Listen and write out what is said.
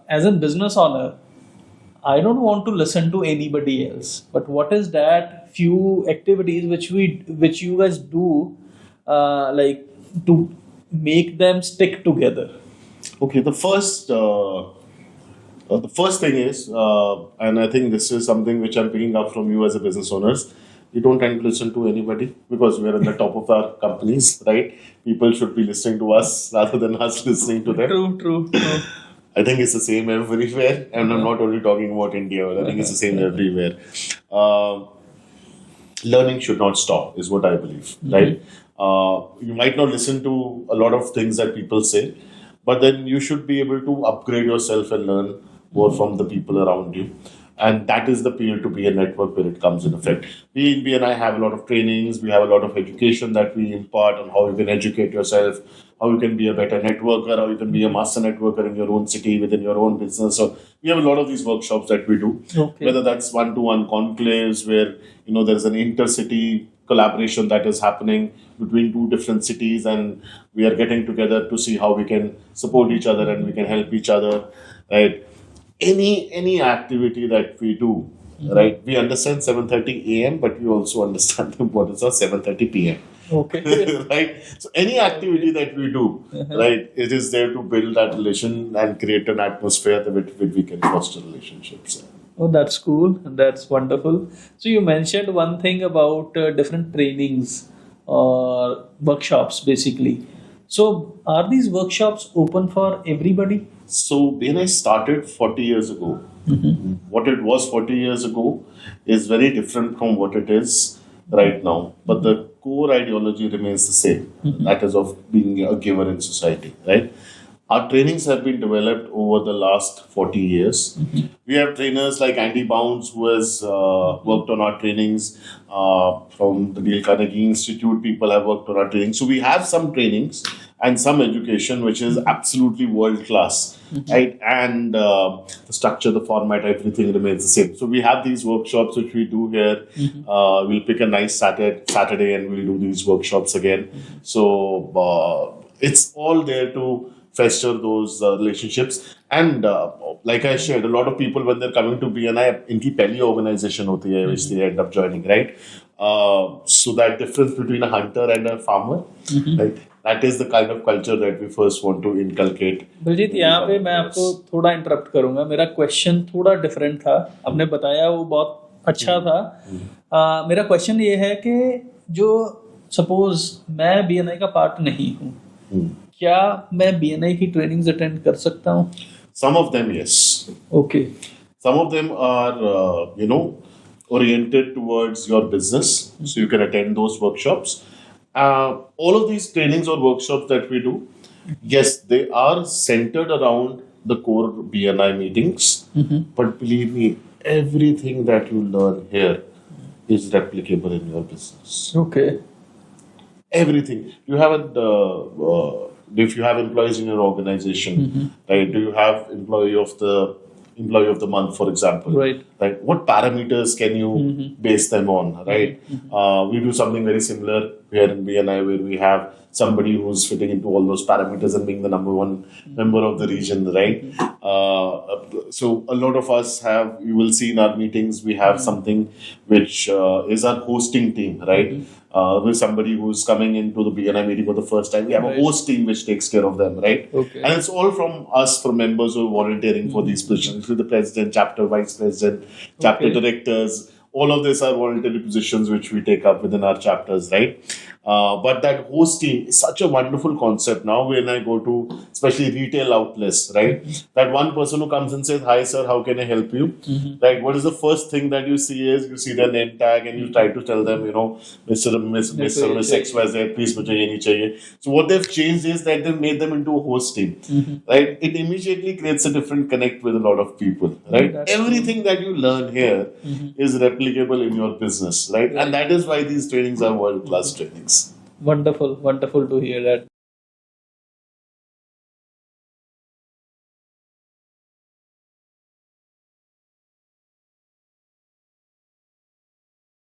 As a business owner, I don't want to listen to anybody else. But what is that few activities which you guys do, like to make them stick together? Okay, the first thing is, and I think this is something which I'm picking up from you as a business owners. We don't tend to listen to anybody because we're at the top of our companies, right? People should be listening to us rather than us listening to them. True. I think it's the same everywhere, and I'm not only talking about India. I think it's the same everywhere. Uh, Learning should not stop, is what I believe, right? You might not listen to a lot of things that people say, but then you should be able to upgrade yourself and learn more from the people around you. And that is the peer-to-peer network where it comes in effect. We in BNI have a lot of trainings, we have a lot of education that we impart on how you can educate yourself, how you can be a better networker, how you can be a master networker in your own city, within your own business. So we have a lot of these workshops that we do, Okay. whether that's one-to-one conclaves where there's an intercity collaboration that is happening between two different cities, and we are getting together to see how we can support each other and we can help each other, right? Any activity that we do, right? We understand 7:30 a.m., but we also understand the importance of 7:30 p.m. Okay. Right? So any activity that we do, right, it is there to build that relation and create an atmosphere with which we can foster relationships. Oh, that's cool. That's wonderful. So you mentioned one thing about different trainings or workshops, basically. So are these workshops open for everybody? So when I started 40 years ago, what it was 40 years ago is very different from what it is right now. But the core ideology remains the same. That is of being a giver in society, right? Our trainings have been developed over the last 40 years. We have trainers like Andy Bounds, who has worked on our trainings from the Dale Carnegie Institute. People have worked on our trainings. So we have some trainings and some education which is absolutely world class, right? And the structure, the format, everything remains the same. So we have these workshops which we do here. We'll pick a nice Saturday and we'll do these workshops again. So it's all there to fester those relationships. And like I shared, a lot of people when they're coming to BNI, इनकी पहली organization होती है which they end up joining, right? So that difference between a hunter and a farmer, right? That is the kind of culture that we first want to inculcate. Baljeet, यहाँ पे मैं आपको थोड़ा interrupt करूंगा. मेरा क्वेश्चन थोड़ा डिफरेंट था. आपने बताया वो बहुत अच्छा था. मेरा क्वेश्चन ये है कि जो सपोज मैं बीएनआई का पार्ट नहीं हूँ, क्या मैं बीएनआई की ट्रेनिंग्स अटेंड कर सकता हूँ? Some of them, yes. Okay. Some of them are, oriented towards your business, so you can attend those workshops. All of these trainings or workshops that we do, yes, they are centered around the core BNI meetings. But believe me, everything that you learn here is replicable in your business. Okay. Everything. You have if you have employees in your organization, right? Do you have employee of the month, for example? Right. Right. What parameters can you base them on? Right. We do something very similar here in BNI where we have somebody who's fitting into all those parameters and being the number one member of the region, right? So a lot of us you will see in our meetings, we have something which is our hosting team, right? With somebody who's coming into the BNI meeting for the first time. We have a host team which takes care of them, right? Okay. And it's all from us, from members who are volunteering for these positions, the president, chapter vice president, chapter directors. All of these are voluntary positions which we take up within our chapters, right? But that host team is such a wonderful concept now when I go to especially retail outlets, right? That one person who comes and says, "Hi sir, how can I help you?" Right? What is the first thing that you see is you see their name tag and you try to tell them, Mr. or Miss XYZ, please mujhe ye nahi chahiye. So what they've changed is that they've made them into a host team, right? It immediately creates a different connect with a lot of people, right? Everything that you learn here is replicable in your business, right? And that is why these trainings are world-class trainings. Wonderful to hear that.